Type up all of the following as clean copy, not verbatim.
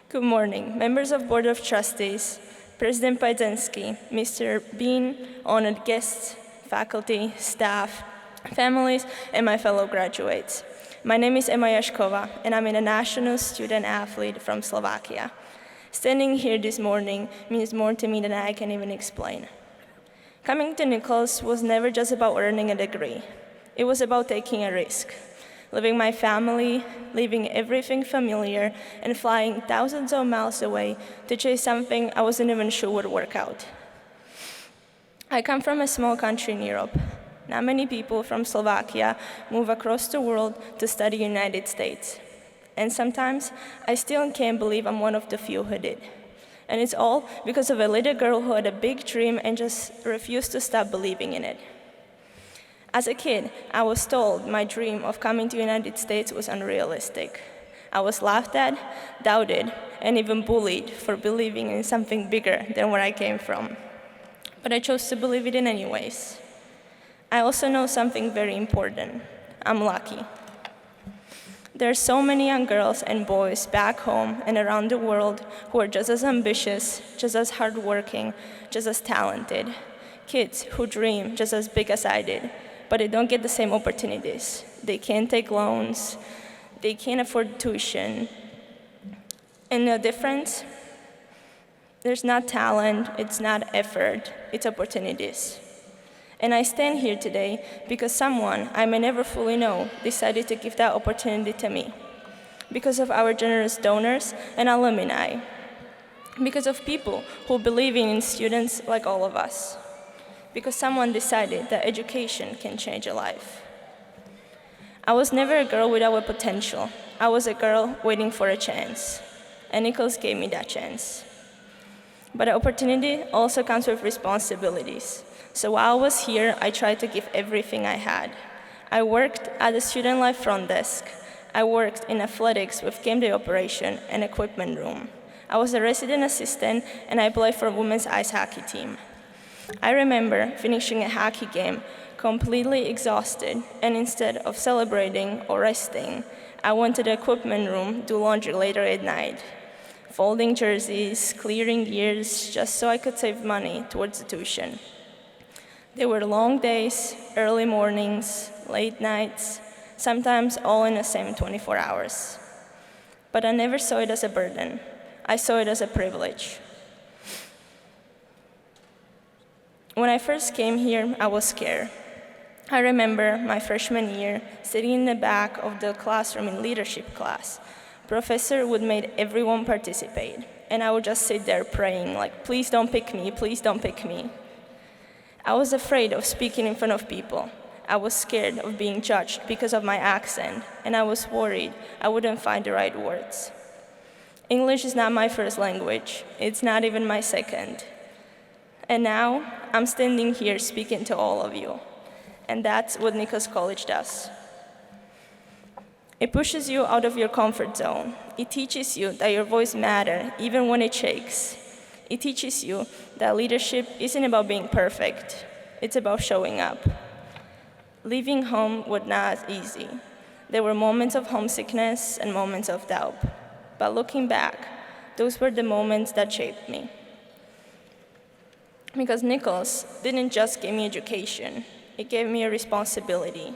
Good morning, members of Board of Trustees, President Pajdensky, Mr. Bean, honored guests, faculty, staff, families, and my fellow graduates. My name is Ema Jašková, and I'm a national student athlete from Slovakia. Standing here this morning means more to me than I can even explain. Coming to Nichols was never just about earning a degree. It was about taking a risk. Leaving my family, leaving everything familiar, and flying thousands of miles away to chase something I wasn't even sure would work out. I come from a small country in Europe. Not many people from Slovakia move across the world to study in the United States. And sometimes I still can't believe I'm one of the few who did. And it's all because of a little girl who had a big dream and just refused to stop believing in it. As a kid, I was told my dream of coming to the United States was unrealistic. I was laughed at, doubted, and even bullied for believing in something bigger than where I came from. But I chose to believe it in anyways. I also know something very important. I'm lucky. There are so many young girls and boys back home and around the world who are just as ambitious, just as hardworking, just as talented. Kids who dream just as big as I did, but they don't get the same opportunities. They can't take loans, they can't afford tuition. And the difference? There's not talent, it's not effort, it's opportunities. And I stand here today because someone I may never fully know decided to give that opportunity to me. Because of our generous donors and alumni. Because of people who believe in students like all of us. Because someone decided that education can change a life. I was never a girl without a potential. I was a girl waiting for a chance. And Nichols gave me that chance. But opportunity also comes with responsibilities. So while I was here, I tried to give everything I had. I worked at the student life front desk. I worked in athletics with game day operation and equipment room. I was a resident assistant and I played for a women's ice hockey team. I remember finishing a hockey game completely exhausted, and instead of celebrating or resting, I went to the equipment room to do laundry later at night, folding jerseys, clearing gears, just so I could save money towards the tuition. There were long days, early mornings, late nights, sometimes all in the same 24 hours. But I never saw it as a burden. I saw it as a privilege. When I first came here, I was scared. I remember my freshman year, sitting in the back of the classroom in leadership class. Professor would make everyone participate, and I would just sit there praying, like, please don't pick me, please don't pick me. I was afraid of speaking in front of people. I was scared of being judged because of my accent, and I was worried I wouldn't find the right words. English is not my first language. It's not even my second. And now, I'm standing here speaking to all of you. And that's what Nichols College does. It pushes you out of your comfort zone. It teaches you that your voice matters, even when it shakes. It teaches you that leadership isn't about being perfect. It's about showing up. Leaving home was not easy. There were moments of homesickness and moments of doubt. But looking back, those were the moments that shaped me. Because Nichols didn't just give me education, it gave me a responsibility,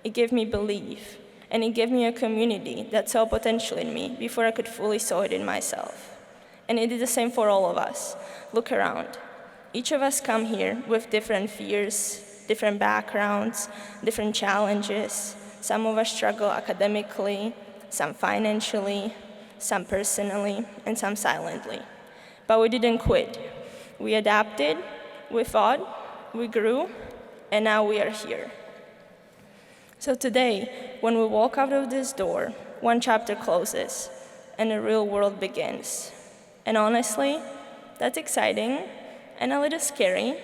it gave me belief, and it gave me a community that saw potential in me before I could fully saw it in myself. And it did the same for all of us. Look around. Each of us come here with different fears, different backgrounds, different challenges. Some of us struggle academically, some financially, some personally, and some silently. But we didn't quit. We adapted, we fought, we grew, and now we are here. So today, when we walk out of this door, one chapter closes, and the real world begins. And honestly, that's exciting and a little scary,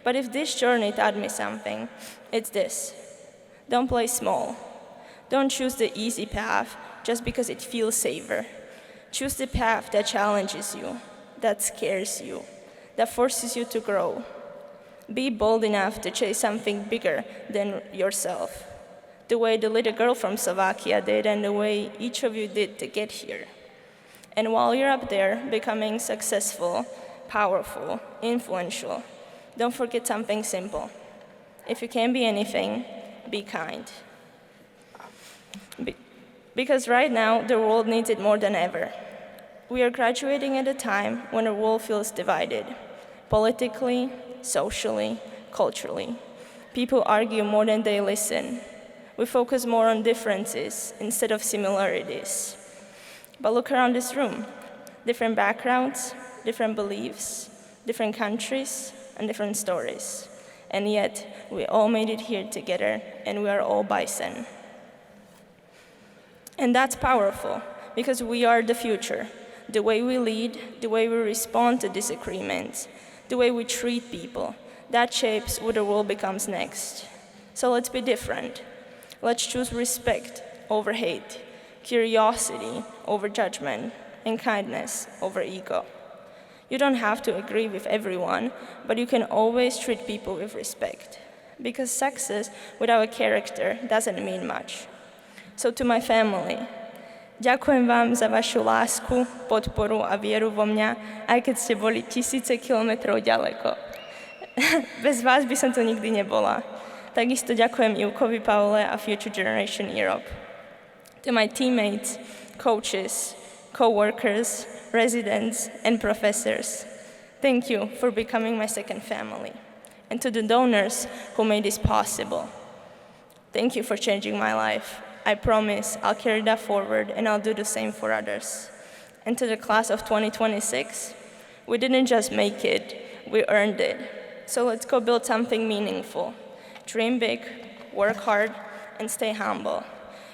but if this journey taught me something, it's this. Don't play small. Don't choose the easy path just because it feels safer. Choose the path that challenges you, that scares you, that forces you to grow. Be bold enough to chase something bigger than yourself, the way the little girl from Slovakia did and the way each of you did to get here. And while you're up there becoming successful, powerful, influential, don't forget something simple. If you can be anything, be kind. Because right now, the world needs it more than ever. We are graduating at a time when the world feels divided, politically, socially, culturally. People argue more than they listen. We focus more on differences instead of similarities. But look around this room. Different backgrounds, different beliefs, different countries, and different stories. And yet, we all made it here together, and we are all bison. And that's powerful, because we are the future. The way we lead, the way we respond to disagreements, the way we treat people, that shapes what the world becomes next. So let's be different. Let's choose respect over hate, curiosity over judgment, and kindness over ego. You don't have to agree with everyone, but you can always treat people with respect. Because success without a character doesn't mean much. So to my family, ďakujem vám za vašu lásku, podporu a vieru vo mňa, aj keď ste boli tisíce kilometrov ďaleko. Bez vás by som tu nikdy nebola. Takisto ďakujem Ivkovi, Pavle a Future Generation Europe. To my teammates, coaches, co-workers, residents, and professors, thank you for becoming my second family. And to the donors who made this possible, thank you for changing my life. I promise I'll carry that forward and I'll do the same for others. And to the class of 2026, we didn't just make it, we earned it. So let's go build something meaningful. Dream big, work hard, and stay humble.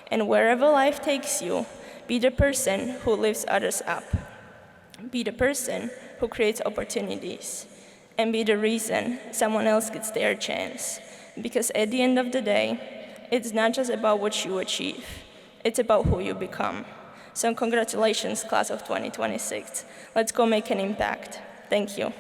And wherever life takes you, be the person who lifts others up. Be the person who creates opportunities. And be the reason someone else gets their chance. Because at the end of the day, it's not just about what you achieve, it's about who you become. So congratulations, class of 2026. Let's go make an impact. Thank you.